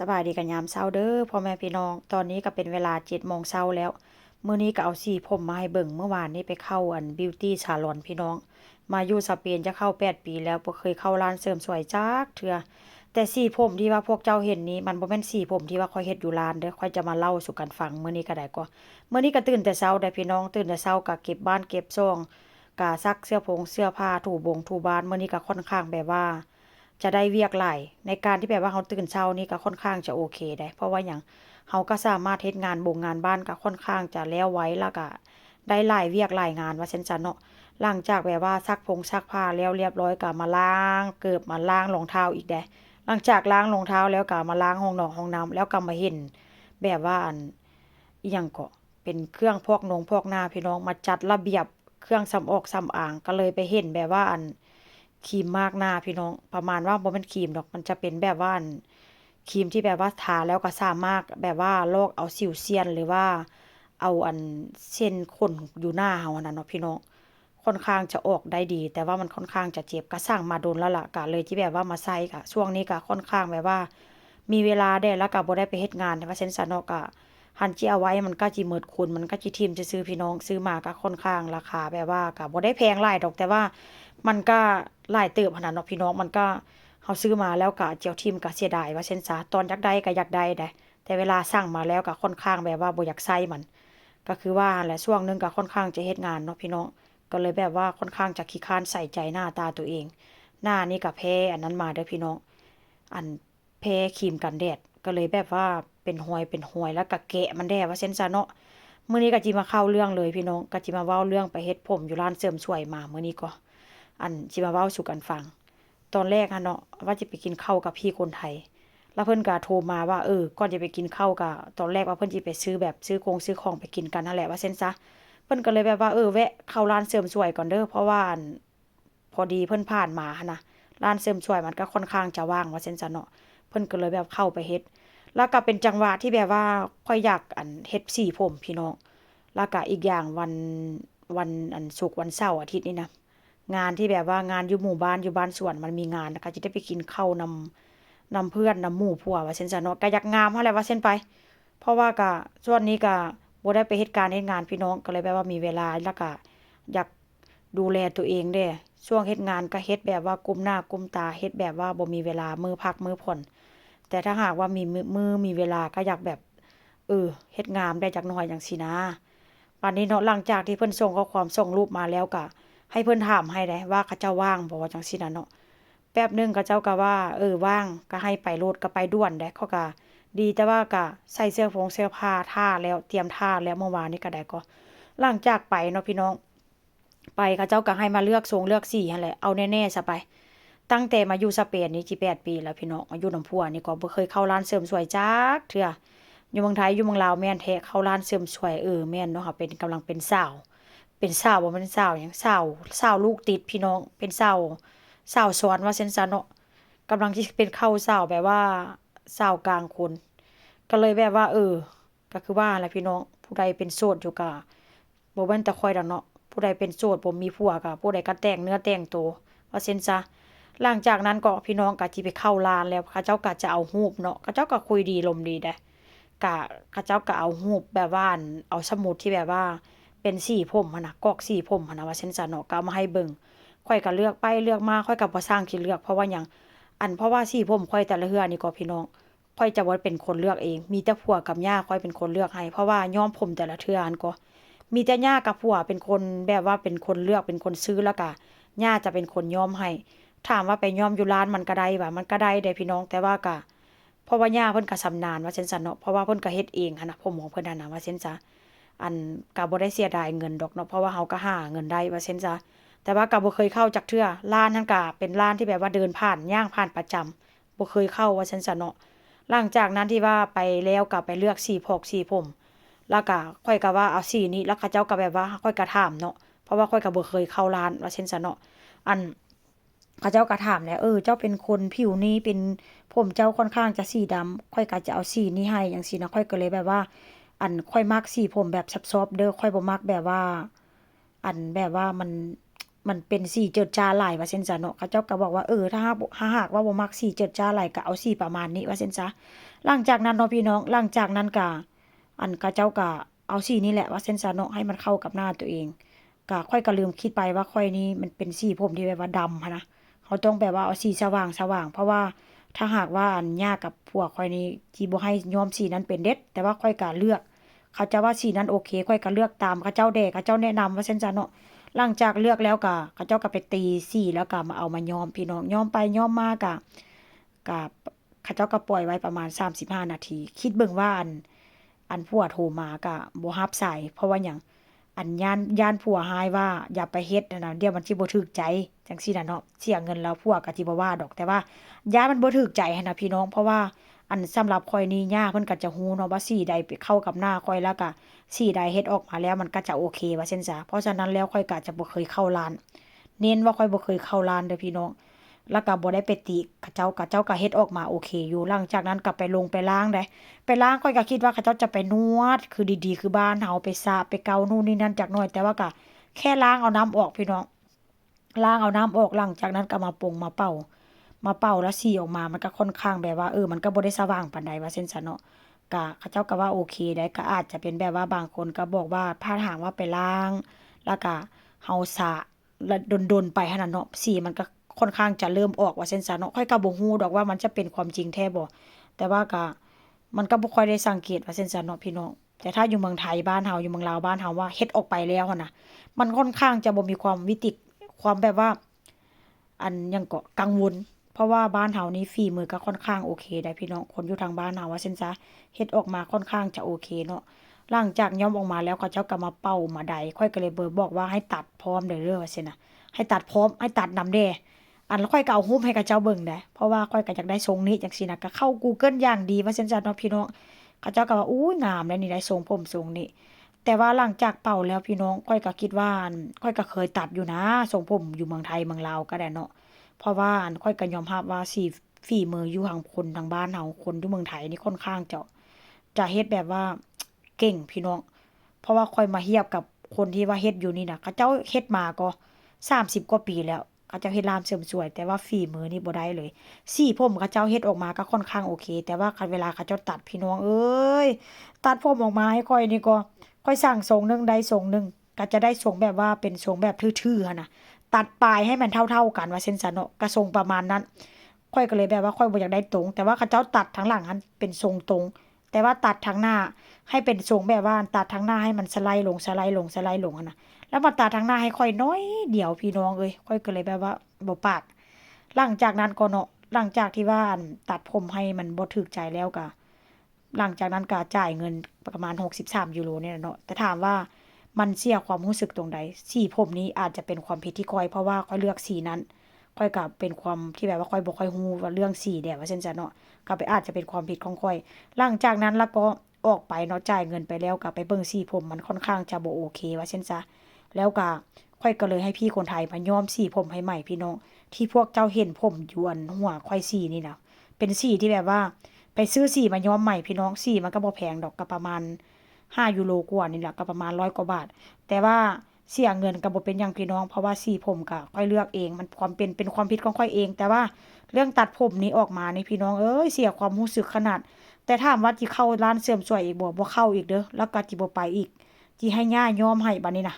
สบายดีกันยามเช้าเด้อพ่อแม่พี่น้องตอนนี้ก็เป็นเวลา7 โมงเช้าแล้วมื้อนี้ก็เอาสีผมมาให้เบิ่งเมื่อวานนี้ไปเข้าบิวตี้ซาลอนพี่น้องมาอยู่สเปนจะเข้า8 ปีแล้วบ่เคยเข้าร้านเสริมสวยจักเทื่อแต่สีผมที่ว่าพวกเจ้าเห็นนี้มันบ่แม่นสีผมที่ว่าค่อยเฮ็ดอยู่ร้านเด้อค่อยจะมาเล่าสู่กันฟังมื้อนี้ก็ได้ก็มื้อนี้ก็ตื่นแต่เช้าได้พี่น้องตื่นแต่เช้าก็เก็บบ้านเก็บช่องก็ซักเสื้อผงเสื้อผ้าถูบ้านมื้อนี้ก็ค่อนข้างแบบว่า จะได้เวียกหลายในการที่แบบว่าเราตื่นเช้านี่ก็ค่อนข้างจะโอเคได้เพราะว่าหยังเราก็สามารถเฮ็ดงานงานบ้านก็ค่อนข้างจะแล้วไว้แล้วก็ได้หลายเวียกหลายงานว่าซั่นซะเนาะหลังจากแบบว่าซักผ้าแล้วเรียบร้อยก็มาล้างเกิบมาล้างรองเท้าอีกเด้หลังจากล้างรองเท้าแล้วก็มาล้างห้องนอกห้องน้ำแล้วก็มาเห็นแบบว่าอิหยังก็เป็นเครื่องพอกพอกหน้าพี่น้องมาจัดระเบียบเครื่องสำออกสำอางก็เลยไปเห็นแบบว่าครีมมาร์กหน้าพี่น้องประมาณว่าบ่แม่นครีมดอกมันจะเป็นแบบว่าครีมที่แบบว่าทาแล้วก็สามารถแบบว่าลอกเอาสิวเซียนหรือว่าเอาเส้นขนอยู่หน้าเฮานั่นเนาะพี่น้องค่อนข้างจะออกได้ดีแต่ว่ามันค่อนข้างจะเจ็บก็สั่งมาโดนแล้วล่ะก็เลยที่แบบว่ามาใช้ก็ช่วงนี้ก็ค่อนข้างแบบว่ามีเวลาได้แล้วก็บ่ได้ไปเฮ็ดงานว่าซั่นซะเนาะก็หันสิเอาไว้มันก็สิหมดคุณมันก็สิทิ่มซื่อๆพี่น้องซื้อมาก็ค่อนข้างราคาแบบว่าก็บ่ได้แพงหลายดอกแต่ว่า มันก็หลายเติบหั้นน่ะเนาะพี่น้องมันก็เราซื้อมาแล้วก็เจียวทิ่มก็เสียดายว่าซั่นซะตอนอยากได้ก็อยากได้เดะแต่เวลาสั่งมาแล้วก็ค่อนข้างแบบว่าบ่อยากใช้มันก็คือว่าหั่นแหละช่วงหนึ่งก็ค่อนข้างจะเฮ็ดงานเนาะพี่น้องก็เลยแบบว่าค่อนข้างจะขี้คร้านใส่ใจหน้าตาตัวเองหน้านี่ก็แพ้อันนั้นมาเด้อพี่น้องอันแพ้ครีมกันแดดก็เลยแบบว่าเป็นหอยแล้วก็แกะมันแด้ว่าซั่นซะเนาะมื้อนี้ก็จิมาเข้าเรื่องเลยพี่น้องก็จิมาเว้าเรื่องไปเฮ็ดผมอยู่ร้านเสริมสวยมามื้อนี้ก็ สิมาเว้าสู่กันฟังตอนแรกอะเนาะว่าจะไปกินข้าวกับพี่คนไทยแล้วเพิ่นก็โทรมาว่าก่อนจะไปกินข้าวก็ตอนแรกว่าเพิ่นสิไปซื้อแบบซื้อของไปกินกันนั่นแหละว่าซั่นซะเพิ่นก็เลยแบบว่าแวะเข้าร้านเสริมสวยก่อนเด้อเพราะว่าพอดีเพิ่นผ่านมาหั้นนะร้านเสริมสวยมันก็ค่อนข้างจะว่างว่าซั่นซะเนาะเพิ่นก็เลยแบบเข้าไปเฮ็ดแล้วก็เป็นจังหวะที่แบบว่าข้อยอยากเฮ็ดสีผมพี่น้องแล้วก็อีกอย่างวันศุกร์วันเสาร์อาทิตย์นี่นะ งานที่แบบว่างานอยู่หมู่บ้านอยู่บ้านสวนมันมีงานนะคะจะได้ไปกินข้าวนำเพื่อนนำหมู่ผัวว่าซั่นซะเนาะก็อยากงามเฮาแหละว่าเซ็นไปเพราะว่าก็ส่วนนี้ก็บ่ได้ไปเฮ็ดการเฮ็ดงานพี่น้องก็เลยแบบว่ามีเวลาแล้วก็อยากดูแลตัวเองเด้ช่วงเฮ็ดงานก็เฮ็ดแบบว่าก้มหน้าก้มตาเฮ็ดแบบว่าบ่มีเวลามื้อพักมื้อผ่อนแต่ถ้าหากว่ามีมื้อมีเวลาก็อยากแบบเฮ็ดงามได้จักหน่อยจังซี้นะบัดนี้เนาะหลังจากที่เพิ่นส่งข้อความส่งรูปมาแล้วก็ ให้เพิ่นถามให้ได้ว่าเขาเจ้าว่างบ่จังซี้น่ะเนาะแป๊บหนึ่งเขาเจ้าก็ว่าว่างก็ให้ไปโลดก็ไปด่วนเด้เขาก็ดีแต่ว่าก็ใส่เสื้อผ้าท่าแล้วเตรียมท่าแล้วเมื่อวานนี้ก็ได้ก็หลังจากไปเนาะพี่น้องไปเขาเจ้าก็ให้มาเลือกทรงเลือกสีหั่นแหละเอาแน่ๆซะไปตั้งแต่มาอยู่สเปนนี่สิ8 ปีแล้วพี่น้องมาอยู่นำผัวนี่ก็บ่เคยเข้าร้านเสริมสวยจักเทื่ออยู่เมืองไทยอยู่เมืองลาวแม่นแท้เข้าร้านเสริมสวยแม่นเนาะค่ะเป็นกำลังเป็นสาว เป็นสาวบ่แม่นสาวหยังสาวลูกติดพี่น้องเป็นสาวสอนว่าซั่นซะเนาะกำลังสิเป็นเข้าสาวแบบว่าสาวกลางคนก็เลยแบบว่าก็คือว่าแหละพี่น้องผู้ใดเป็นโสดอยู่ก็บ่แม่นแต่ข้อยดอกเนาะผู้ใดเป็นโสดบ่มีผัวก็ผู้ใดก็แต่งเนื้อแต่งตัวว่าซั่นซะหลังจากนั้นก็พี่น้องก็สิไปเข้าร้านแล้วเขาเจ้าก็จะเอารูปเนาะเขาเจ้าก็คุยดีลมดีเดะก็เขาเจ้าก็เอารูปแบบว่าเอาสมุดที่แบบว่า เป็นสีผมหั้นน่ะกอกสีผมหั้นน่ะว่าซั่นซะเนาะก็เอามาให้เบิ่งข้อยก็เลือกไปเลือกมาข้อยก็บ่สร้างสิเลือกเพราะว่าหยังเพราะว่าสีผมข้อยแต่ละเทื่อนี่ก็พี่น้องข้อยจะบ่เป็นคนเลือกเองมีแต่ผัวกับย่าข้อยเป็นคนเลือกให้เพราะว่าย้อมผมแต่ละเทื่อหั้นก็มีแต่ย่ากับผัวเป็นคนแบบว่าเป็นคนเลือกเป็นคนซื้อแล้วก็ย่าจะเป็นคนย้อมให้ถามว่าไปย้อมอยู่ร้านมันก็ได้บ่มันก็ได้เด้พี่น้องแต่ว่าก็เพราะว่าย่าเพิ่นก็ชำนาญว่าซั่นซะเนาะเพราะว่าเพิ่นก็เฮ็ดเองหั้นน่ะผมของเพิ่นนั่นน่ะว่าซั่นซะ ก็บ่ได้เสียดายเงินดอกเนาะเพราะว่าเราก็หาเงินได้ว่าซั่นซะแต่ว่าก็บ่เคยเข้าจักเทื่อร้านนั้นก็เป็นร้านที่แบบว่าเดินผ่านย่างผ่านประจำบ่เคยเข้าว่าซั่นซะเนาะหลังจากนั้นที่ว่าไปแล้วก็ไปเลือกสีพอกสีผมแล้วก็ข้อยก็ว่าเอาสีนี้แล้วเขาเจ้าก็แบบว่าข้อยก็ถามเนาะเพราะว่าข้อยก็บ่เคยเข้าร้านว่าซั่นซะเนาะอันเขาเจ้าก็ถามแหละเจ้าเป็นคนผิวนี้เป็นผมเจ้าค่อนข้างจะสีดำข้อยก็จะเอาสีนี้ให้จังซี้นะข้อยก็เลยแบบว่า ข้อยมักสีผมแบบซอฟต์ๆเด้อข้อยบ่มักแบบว่าแบบว่ามัน มันเป็นสีเจิดจ้าหลายว่าซั่นซะเนาะเขาเจ้าก็บอกว่าถ้าหากว่าบ่มักสีเจิดจ้าหลายก็เอาสีประมาณนี้ว่าซั่นซะหลังจากนั้นเนาะพี่น้องหลังจากนั้นก็เขาเจ้าก็เอาสีนี้แหละว่าซั่นซะเนาะให้มันเข้ากับหน้าตัวเองก็ค่อยก็ลืมคิดไปว่าค่อยนี่มันเป็นสีผมที่แบบว่าดำหั้นนะเขาต้องแบบว่าเอาสีสว่างๆเพราะว่าถ้าหากว่าย่ากับพวกค่อยนี่สิบ่ให้ย้อมสีนั้นเป็นเด็ดแต่ว่าค่อยก็เลือกเขาจะว่าสีนั้นโอเคค่อยก็เลือกตามเขาเจ้าเขาเจ้าแนะนำว่าซั่นซะเนาะ หลังจากเลือกแล้วก็เขาเจ้าก็ไปตีสีแล้วก็มาเอามาย้อมพี่น้องย้อมไปย้อมมาก็เขาเจ้าก็ปล่อยไว้ประมาณ35นาทีคิดเบิ่งว่าอันผัวโทรมาก็บ่รับสายเพราะว่าหยังย่านผัวหายว่าอย่าไปเฮ็ดนั่นน่ะเดี๋ยวมันสิบ่ถูกใจจังซี่น่ะเนาะเสียเงินแล้วผัวก็สิบ่ว่าดอกแต่ว่าย่านมันบ่ถูกใจหั้นน่ะพี่น้องเพราะว่าสำหรับข้อยนี่ย่าเพิ่นก็จะรู้เนาะว่าสีใดไปเข้ากับหน้าข้อยแล้วก็สีใดเฮ็ดออกมาแล้วมันก็จะโอเคว่าซั่นซะเพราะฉะนั้นแล้วข้อยก็จะบ่เคยเข้าร้านเน้นว่าข้อยบ่เคยเข้าร้านเด้อพี่น้องแล้วก็บ่ได้ไปติเขาเจ้าก็เฮ็ดออกมาโอเคอยู่หลังจากนั้นก็ไปลงไปล้างได้ไปล้างข้อยก็คิดว่าเขาเจ้าจะไปนวดคือดีๆคือบ้านเฮาไปสระไปเกานู่นนี่นั่นจักหน่อยแต่ว่าก็แค่ล้างเอาน้ำออกพี่น้องล้างเอาน้ำออกหลังจากนั้นก็มาปรงมาเป่า แล้วสีออกมามันก็ค่อนข้างแบบว่ามันก็บ่ได้สว่างปานใดว่าซั่นซะเนาะก็เขาเจ้าก็ว่าโอเคได้ก็อาจจะเป็นแบบว่าบางคนก็บอกว่าถ้าหากว่าไปล้างแล้วก็เฮาสระแล้วดนๆไปหันน่ะเนาะสีมันก็ค่อนข้างจะเริ่มออกว่าซั่นซะเนาะข้อยก็บ่ฮู้ดอกว่ามันจะเป็นความจริงแท้บ่แต่ว่าก็มันก็บ่ค่อยได้สังเกตว่าซั่นซะเนาะพี่น้องแต่ถ้าอยู่เมืองไทยบ้านเฮาอยู่เมืองลาวบ้านเฮาว่าเฮ็ดออกไปแล้วหั้นน่ะมันค่อนข้างจะบ่มีความวิติความแบบว่าหยังก็กังวล เพราะว่าบ้านเฮานี่ฝีมือก็ค่อนข้างโอเคได้พี่น้องคนอยู่ทางบ้านเฮาว่าซั่นซะเฮ็ดออกมาค่อนข้างจะโอเคเนาะหลังจากย้อมออกมาแล้วเขาเจ้าก็มาเป่ามาไดข้อยก็เลยบอกว่าให้ตัดพร้อมเด้อว่าซั่นน่ะให้ตัดพร้อมให้ตัดนำเด้แล้วค่อยก็เอารูปให้เขาเจ้าเบิ่งเด้เพราะว่าข้อยก็อยากได้ทรงนี้จังซี่น่ะก็เข้า Google อย่างดีว่าซั่นซะเนาะพี่น้องเขาเจ้าก็ว่าอุ๊ยงามแล้วนี่ได้ทรงผมทรงนี้แต่ว่าหลังจากเป่าแล้วพี่น้องข้อยก็คิดว่าข้อยก็เคยตัดอยู่นะทรงผมอยู่เมืองไทยเมืองลาวก็ได้เนาะ เพราะว่าข้อยก็ยอมรับว่าฝีมืออยู่ทางคนทางบ้านเฮาคนอยู่เมืองไทยนี่ค่อนข้างจะเฮ็ดแบบว่าเก่งพี่น้องเพราะว่าข้อยมาเทียบกับคนที่ว่าเฮ็ดอยู่นี่น่ะเขาเจ้าเฮ็ดมาก็30กว่าปีแล้วเขาเจ้าเฮ็ดร้านเสริมสวยแต่ว่าฝีมือนี่บ่ได้เลยสีผมเขาเจ้าเฮ็ดออกมาก็ค่อนข้างโอเคแต่ว่าคันเวลาเขาเจ้าตัดพี่น้องเอ้ยตัดผมออกมาให้ข้อยนี่ก็ข้อยสั่งทรงหนึงได้ทรงหนึงก็จะได้ทรงแบบว่าเป็นทรงแบบทื่อๆหั่นน่ะ ตัดปลายให้มันเท่าๆกันว่าซั่นซะเนาะก็ทรงประมาณนั้นข้อยก็เลยแบบว่าข้อยบ่อยากได้ตรงแต่ว่าเขาเจ้าตัดทางหลังหั้นเป็นทรงตรงแต่ว่าตัดทางหน้าให้เป็นทรงแบบว่าตัดทางหน้าให้มันสไลด์ลงสไลด์ลงสไลด์ลงหั้นน่ะแล้วมาตัดทางหน้าให้ข้อยน้อยเดียวพี่น้องเอ้ยข้อยก็เลยแบบว่าบ่ปากหลังจากนั้นก็เนาะหลังจากที่ว่าตัดผมให้มันบ่ถูกใจแล้วก็หลังจากนั้นก็จ่ายเงินประมาณ63ยูโรเนี่ยเนาะแต่ถามว่า มันเสียความรู้สึกตรงใดสีผมนี้อาจจะเป็นความผิดที่ข้อยเพราะว่าข้อยเลือกสีนั้นข้อยก็เป็นความที่แบบว่าข้อยบ่ค่อยรู้ว่าเรื่องสีแบบว่าซั่นจ้ะเนาะก็อาจจะเป็นความผิดของข้อยหลังจากนั้นแล้วก็ออกไปเนาะจ่ายเงินไปแล้วก็ไปเบิ่งสีผมมันค่อนข้างจะบ่โอเคว่าซั่นซะแล้วก็ข้อยก็เลยให้พี่คนไทยมาย้อมสีผมให้ใหม่พี่น้องที่พวกเจ้าเห็นผมอยู่หัวข้อยสีนี่น่ะเป็นสีที่แบบว่าไปซื้อสีมาย้อมใหม่พี่น้องสีมันก็บ่แพงดอกก็ประมาณ5 ยูโรกว่านี่แหละก็ประมาณ100กว่าบาท แต่ว่าเสียเงินก็บ่เป็นหยังพี่น้องเพราะว่าสีผมก็ค่อยเลือกเองมันความเป็นความผิดของข้อยเองแต่ว่าเรื่องตัดผมนี้ออกมานี่พี่น้องเอ้ยเสียความรู้สึกขนาดแต่ถามว่าสิเข้าร้านเสริมสวยอีกบ่เข้าอีกเด้อแล้วก็สิบ่ไปอีกสิให้ย่าย้อมให้บัดนี้น่ะ